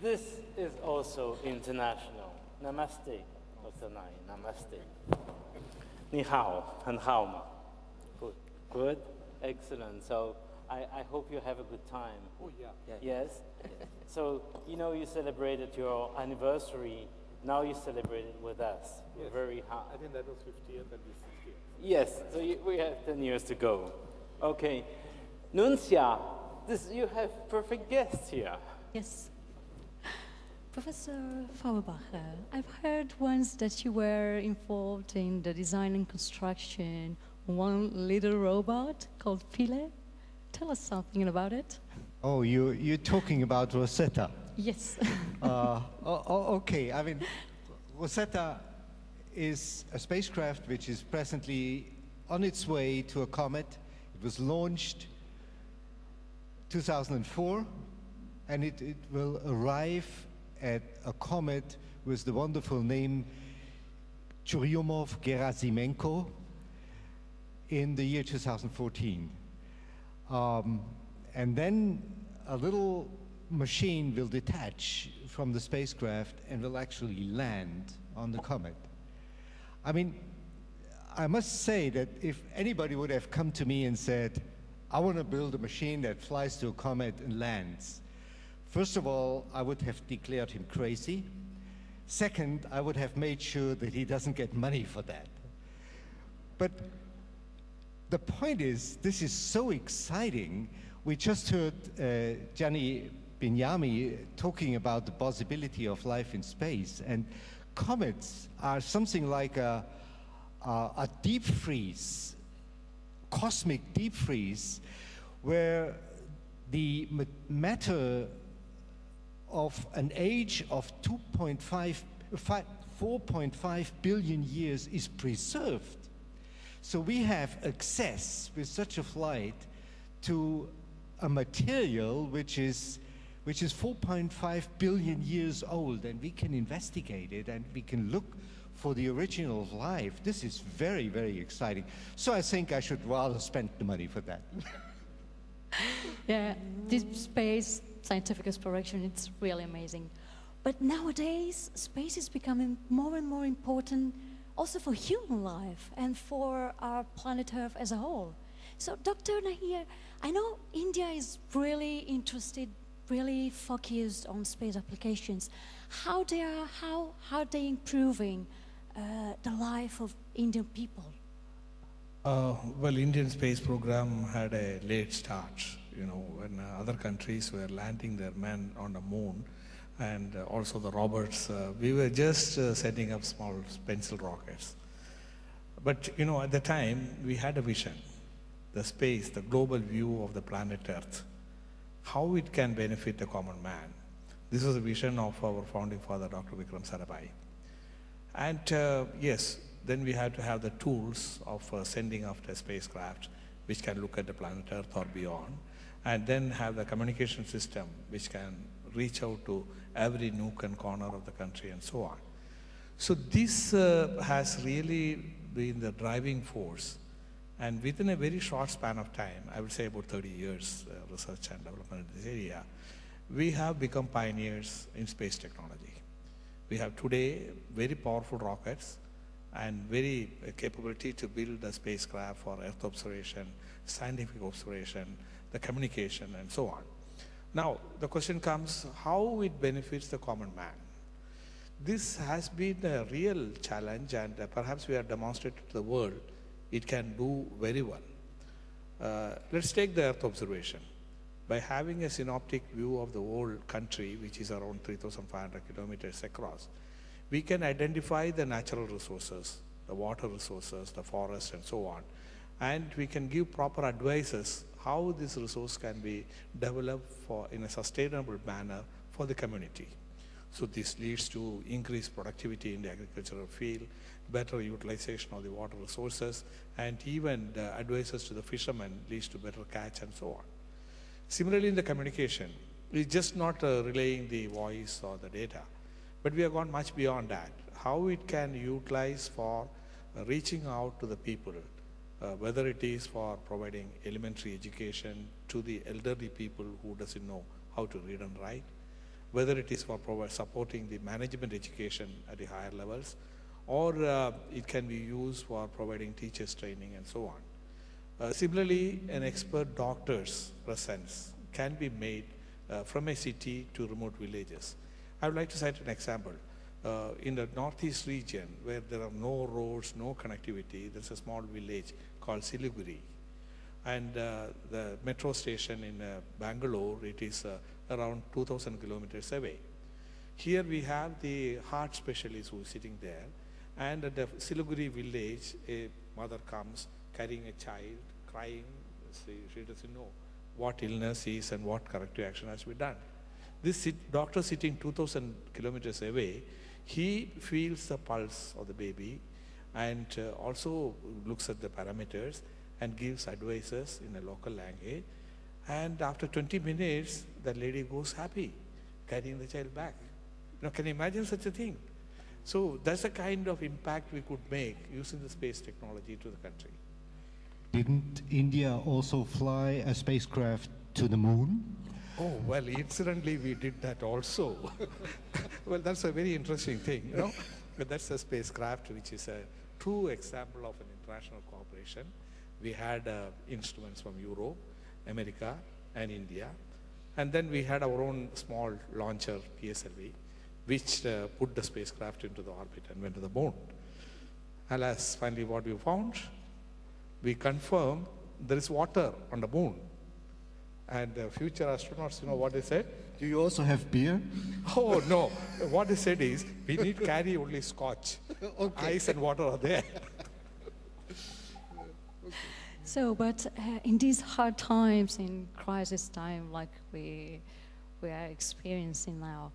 This is also international. Namaste, Dr. Nair. Namaste. 你好，很好吗? Good. Good? Excellent. So I hope you have a good time. Oh, yeah. Yes? So, you know, you celebrated your anniversary. Now you celebrate it with us. We're very happy. I think that was 50th and this is 60th. Yes, so we have 10 years to go. Okay. Nunzia, you have perfect guests here. Yes. Professor Feuerbacher, I've heard once that you were involved in the design and construction of one little robot called Philae. Tell us something about it. Oh, you're talking about Rosetta. Yes. Okay. I mean, Rosetta is a spacecraft which is presently on its way to a comet. It was launched 2004, and it will arrive at a comet with the wonderful name Churyumov-Gerasimenko in the year 2014. And then a little machine will detach from the spacecraft and will actually land on the comet. I mean, I must say that if anybody would have come to me and said, I want to build a machine that flies to a comet and lands, first of all, I would have declared him crazy. Second, I would have made sure that he doesn't get money for that. But the point is, this is so exciting. We just heard Gianni Bignami talking about the possibility of life in space, and comets are something like a deep freeze, cosmic deep freeze, where the matter of an age of 4.5 billion years is preserved. So we have access with such a flight to a material which is 4.5 billion years old, and we can investigate it and we can look for the original life. This is very, very exciting. So I think I should rather spend the money for that. Yeah, deep space scientific exploration, it's really amazing. But nowadays, space is becoming more and more important also for human life and for our planet Earth as a whole. So Dr. Nair, I know India is really interested, really focused on space applications. How they improving the life of Indian people? Well, Indian space program had a late start, you know, when other countries were landing their men on the moon, and also the robots. We were just setting up small pencil rockets. But, you know, at the time, we had a vision, the space, the global view of the planet Earth, how it can benefit the common man. This was a vision of our founding father, Dr. Vikram Sarabhai. And yes, then we had to have the tools of sending off the spacecraft, which can look at the planet Earth or beyond, and then have the communication system, which can reach out to every nook and corner of the country and so on. So this has really been the driving force. And within a very short span of time, I would say about 30 years research and development in this area, we have become pioneers in space technology. We have today very powerful rockets and very capability to build a spacecraft for Earth observation, scientific observation, the communication, and so on. Now, the question comes, how it benefits the common man? This has been a real challenge, and perhaps we have demonstrated to the world it can do very well. Let's take the Earth observation. By having a synoptic view of the whole country, which is around 3,500 kilometers across, we can identify the natural resources, the water resources, the forest, and so on. And we can give proper advices how this resource can be developed in a sustainable manner for the community. So this leads to increased productivity in the agricultural field, better utilization of the water resources, and even the advices to the fishermen leads to better catch and so on. Similarly, in the communication, it's just not relaying the voice or the data, but we have gone much beyond that. How it can utilize for reaching out to the people, whether it is for providing elementary education to the elderly people who doesn't know how to read and write, whether it is for supporting the management education at the higher levels, or it can be used for providing teachers training and so on. Similarly, an expert doctor's presence can be made from a city to remote villages. I would like to cite an example. In the northeast region, where there are no roads, no connectivity, there's a small village called Siliguri. And the metro station in Bangalore, it is around 2,000 kilometers away. Here we have the heart specialist who is sitting there. And at the Siliguri village, a mother comes carrying a child, crying. She doesn't know what illness is and what corrective action has to be done. This doctor sitting 2,000 kilometers away, he feels the pulse of the baby and also looks at the parameters and gives advices in a local language. And after 20 minutes, the lady goes happy, carrying the child back. Can you imagine such a thing? So that's the kind of impact we could make using the space technology to the country. Didn't India also fly a spacecraft to the moon? Oh, well, incidentally, we did that also. Well, that's a very interesting thing, But that's a spacecraft which is a true example of an international cooperation. We had instruments from Europe, America, and India. And then we had our own small launcher, PSLV, which put the spacecraft into the orbit and went to the moon. Alas, finally what we found, we confirmed there is water on the moon. And future astronauts, what they said? Do you also have beer? Oh, no. What they said is, we need carry only scotch. Okay. Ice and water are there. So, but in these hard times, in crisis time like we are experiencing now,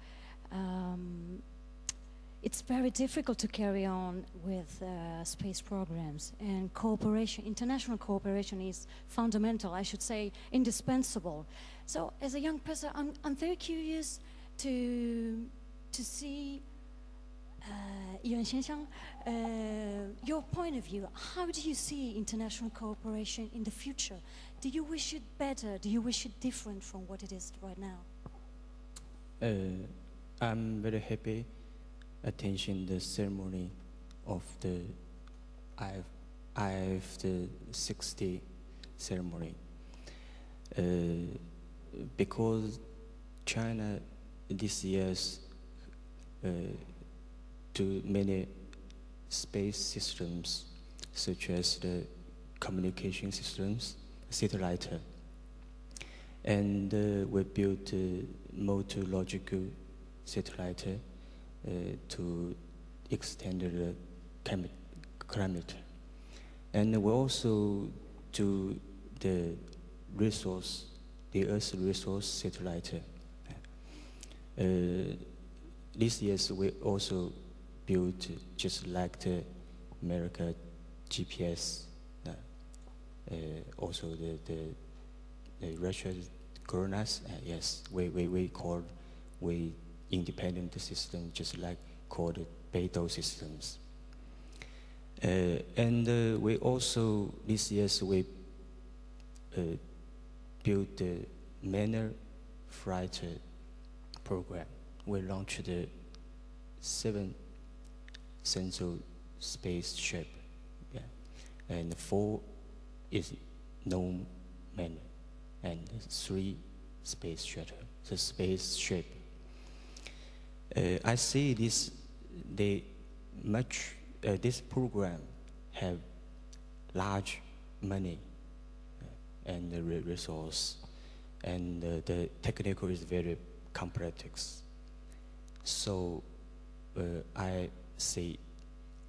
it's very difficult to carry on with space programs, and cooperation, international cooperation is fundamental, I should say indispensable. So as a young person, I'm very curious to see Yuan Xianxiang, your point of view. How do you see international cooperation in the future? Do you wish it better? Do you wish it different from what it is right now? I'm very happy attending the ceremony of the the 60 ceremony, because China this year's to many space systems, such as the communication systems, satellite, and we built multi-logical satellite to extend the climate. And we also do the resource, the Earth resource satellite. This year we also built, just like the America GPS, also the Russia GLONASS. Yes, we independent system, just like called Beidou systems. And we also, this year, we built the Nair flight program. We launched the 7 central spaceship, and 4 is known Nair, and 3 space shuttle. The spaceship. I see this this program have large money and resource, and the technical is very complex. So I say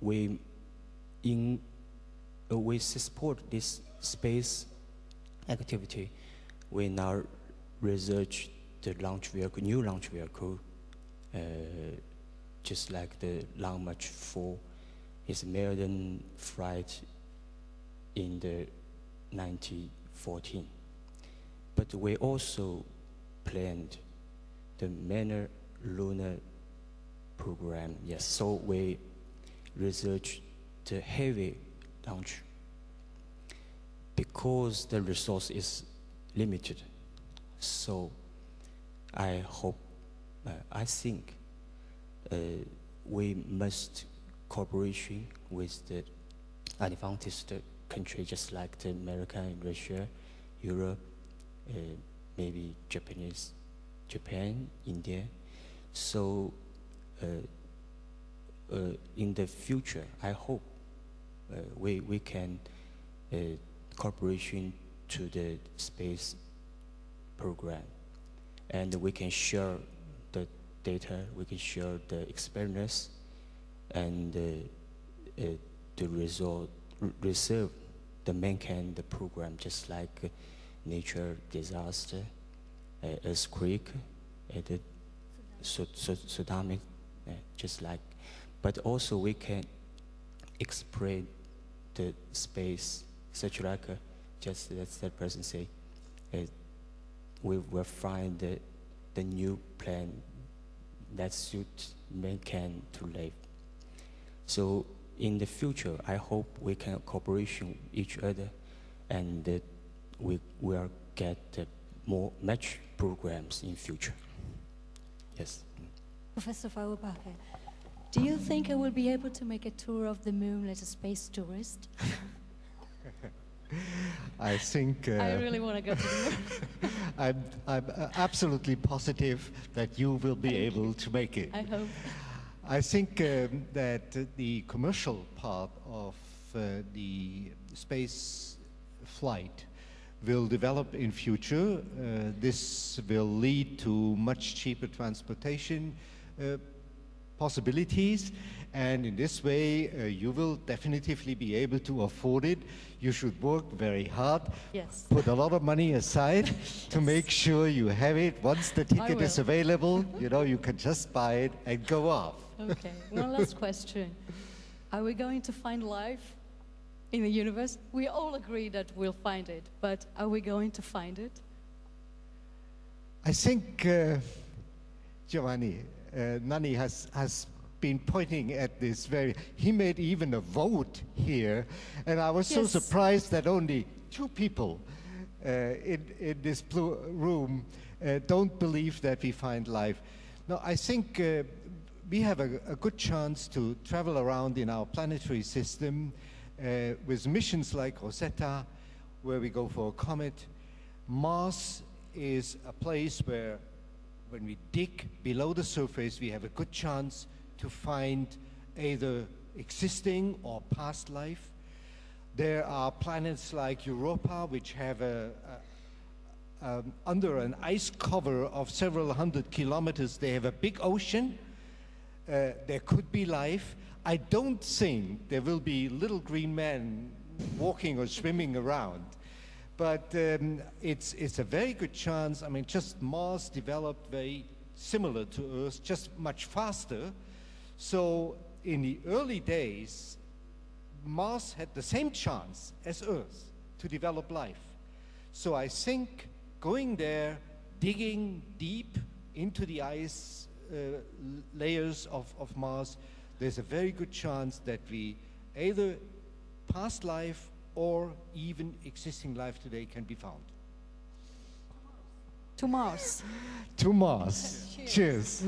we support this space activity. We now research the launch vehicle, new launch vehicle. Just like the Long March 4, is maiden flight in the 1914. But we also planned the Nair lunar program. Yes, so we researched the heavy launch because the resource is limited. So I hope I think we must cooperation with the advanced country, just like the America and Russia, Europe, maybe Japan, India. So in the future, I hope we can cooperation to the space program, and we can share the data, we can share the experience, and the result reserve the mankind the program, just like nature disaster, earthquake, the tsunami, just like. But also we can explain the space, such like just as that person say, we will find the new plan that suits mankind to live. So in the future, I hope we can cooperation with each other, and that we will get much programs in future. Yes. Professor Feuerbacher, do you think I will be able to make a tour of the moon as a space tourist? I think I really want to go to the moon. I'm absolutely positive that you will be able to make it. I hope. I think that the commercial part of the space flight will develop in future. This will lead to much cheaper transportation possibilities, and in this way you will definitively be able to afford it. You should work very hard, Yes. put a lot of money aside to make sure you have it. Once the ticket is will. available, you know, you can just buy it and go off. Okay, one last question. Are we going to find life in the universe? We all agree that we'll find it, but are we going to find it? I think Nani has been pointing at this he made even a vote here, and I was so Yes. surprised that only 2 people in this room don't believe that we find life. No, I think we have a good chance to travel around in our planetary system with missions like Rosetta, where we go for a comet. Mars is a place where, when we dig below the surface, we have a good chance to find either existing or past life. There are planets like Europa, which have under an ice cover of several hundred kilometers, they have a big ocean. There could be life. I don't think there will be little green men walking or swimming around. But it's a very good chance. I mean, just Mars developed very similar to Earth, just much faster. So in the early days, Mars had the same chance as Earth to develop life. So I think going there, digging deep into the ice layers of Mars, there's a very good chance that we either past life or even existing life today can be found. To Mars. To Mars. Cheers.